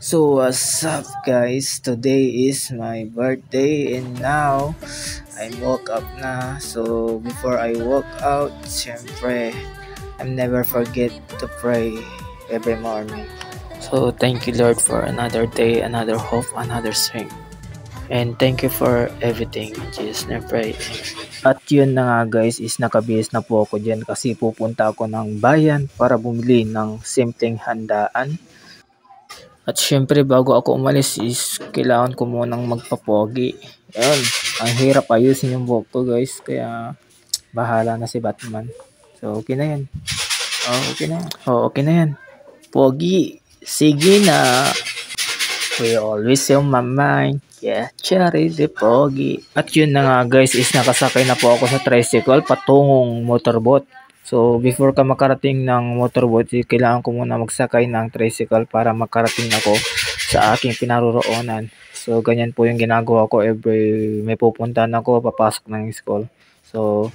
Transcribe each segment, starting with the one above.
So what's up guys? Today is my birthday and now I woke up na. So before I woke out, syempre I never forget to pray every morning. So thank you Lord for another day, another hope, another strength. And thank you for everything. In Jesus name pray. At yun na nga guys, is nakabihis na po ako dyan kasi pupunta ako ng bayan para bumili ng simpleng handaan. At syempre bago ako umalis is kailangan ko munang magpapogi. Ayun, ang hirap ayusin yung buhok ko guys, kaya bahala na si Batman. So okay na yan. Okay na yan. Okay na yan. Pogi, sige na. We always on my mind. Yeah, cherry the pogi. At yun na nga guys, is nakasakay na po ako sa tricycle patungong motorboat. So before ka makarating ng motorboat, kailangan ko muna magsakay ng tricycle para makarating ako sa aking pinaroroonan. So ganyan po yung ginagawa ko every may pupuntahan ako, papasok ng school. So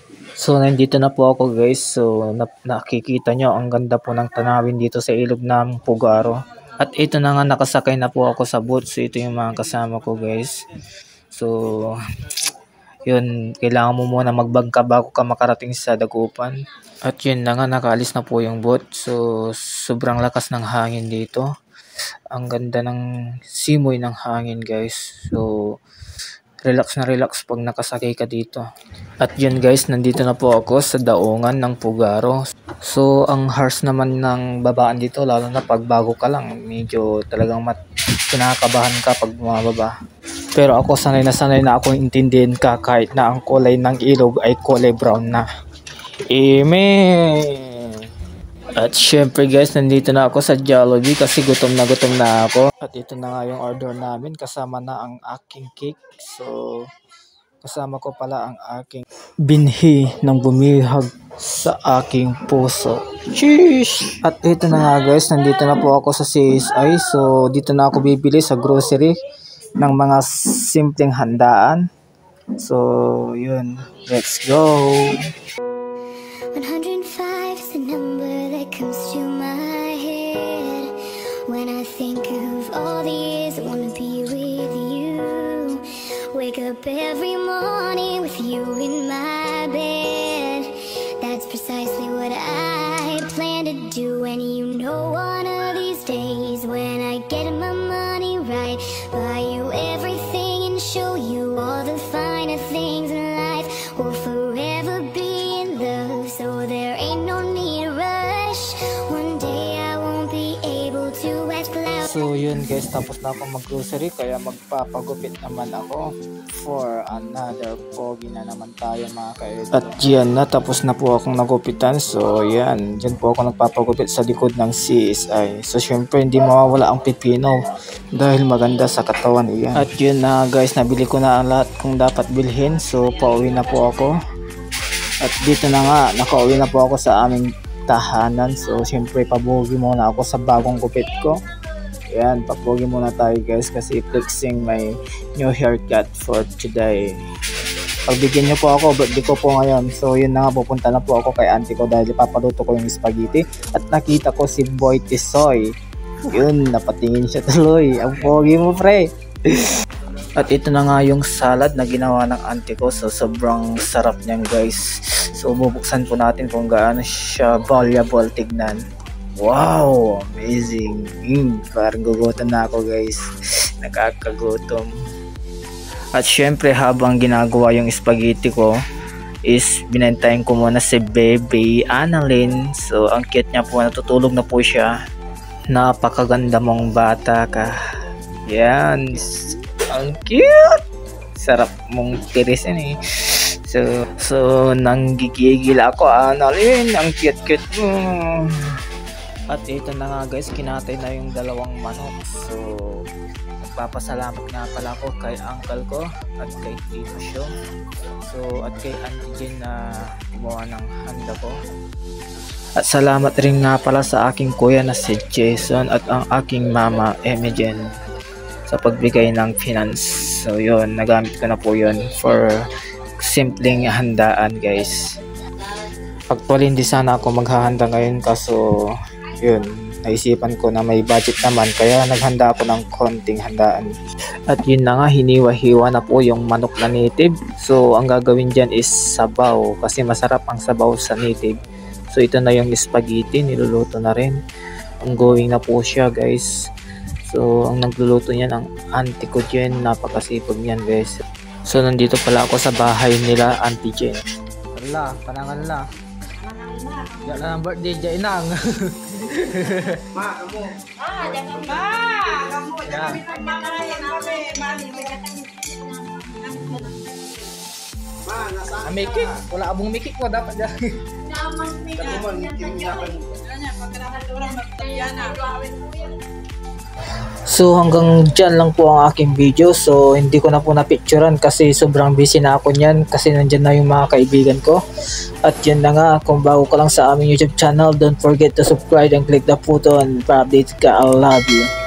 nandito na po ako guys. So nakikita nyo ang ganda po ng tanawin dito sa ilog ng Pugaro. At ito na nga, nakasakay na po ako sa boat. So ito yung mga kasama ko guys. So yun, kailangan mo muna magbangka bago ka makarating sa dagupan. At yun na nga, nakaalis na po yung boat. So sobrang lakas ng hangin dito. Ang ganda ng simoy ng hangin guys. So relax na relax pag nakasakay ka dito. At yun guys, nandito na po ako sa daungan ng Pugaro. So ang harsh naman ng babaan dito, lalo na pag bago ka lang, medyo talagang kinakabahan ka pag bumababa. Pero ako sanay na akong intindihin ka kahit na ang kulay ng ilog ay kulay brown na. Amen! At syempre guys, nandito na ako sa Jollibee kasi gutom na ako. At ito na nga yung order namin, kasama na ang aking cake. So kasama ko pala ang aking binhi ng bumihag sa aking puso. Cheers! At ito na nga guys, nandito na po ako sa CSI. So dito na ako bibili sa grocery ng mga simpleng handaan. So yun, let's go! 105 is the number that comes to my head when I think of all the years I wanna be with you. Wake up every morning with you in my bed. That's precisely what I plan to do. And you know one of these days when I get my money right, buy you everything and show you all the finer things in life. We'll forever be in love, so there ain't no need to rush. One day I won't be able to ask loud. So yun guys, tapos na ako mag-grocery kaya magpapagupit naman ako for another pogi na naman tayo mga kaidol. At yan na, tapos na po akong nagupitan. So yan, dyan po ako nagpapagupit sa likod ng CSI. So syempre hindi mawawala ang pipino dahil maganda sa katawan iyan. At yun na guys, nabili ko na ang lahat kung dapat bilhin. So pauwi na po ako. At dito na nga, nakauwi na po ako sa aming tahanan. So syempre pabugi muna ako sa bagong gupit ko. Ayan, papogi muna tayo guys kasi flexing my new haircut for today. Pagbigyan nyo po ako, birthday ko po ngayon. So yun na nga, pupunta na po ako kay auntie ko dahil ipapaluto ko yung spaghetti. At nakita ko si Boy Tisoy. Yun, napatingin siya tuloy. Ang pogi mo pre. At ito na nga yung salad na ginawa ng auntie ko. So sobrang sarap niyan guys. So bubuksan po natin kung gaano siya valuable tignan. Wow, amazing. Parang gugutom na ako guys. Nakakagutom. At syempre habang ginagawa yung spaghetti ko is binentayin ko muna si baby Annalyn. So ang cute niya po, natutulog na po siya. Napakaganda mong bata ka. Yan, ang cute. Sarap mong tirisin eh. So nanggigigil ako, Annalyn. Ang cute mo. At ito na nga guys, kinatay na yung dalawang manok. So nagpapasalamat nga pala ako kay uncle ko at kay Tito Show. So at kay Auntie Jen na gumawa ng handa ko. At salamat rin nga pala sa aking kuya na si Jason at ang aking mama Emijen sa pagbigay ng finance. So yun, nagamit ko na po yun for simpleng handaan guys. Actually hindi sana ako maghahanda ngayon kaso yun, naisipan ko na may budget naman kaya naghanda ako ng konting handaan. At yun na nga, hiniwa-hiwa na po yung manok na native. So ang gagawin dyan is sabaw kasi masarap ang sabaw sa native. So ito na yung spaghetti, niluluto na rin. Ongoing na po siya guys. So ang nagluluto niyan ang auntie ko dyan, napakasipag niyan guys. So nandito pala ako sa bahay nila Auntie Jen. Wala, panangan la. Diyan na ang birthday dyan inang. Ma, kamu. Jangan ba? Kamu jangan minta makayan kami. Mali, Ma, nasa. Mikik, wala abong mikik ko dapat dyan. So hanggang dyan lang po ang aking video. So hindi ko na po na-picturean kasi sobrang busy na ako niyan kasi nandyan na yung mga kaibigan ko. At yun na nga, kung bago ka lang sa aming YouTube channel, don't forget to subscribe and click the button para update ka. I love you.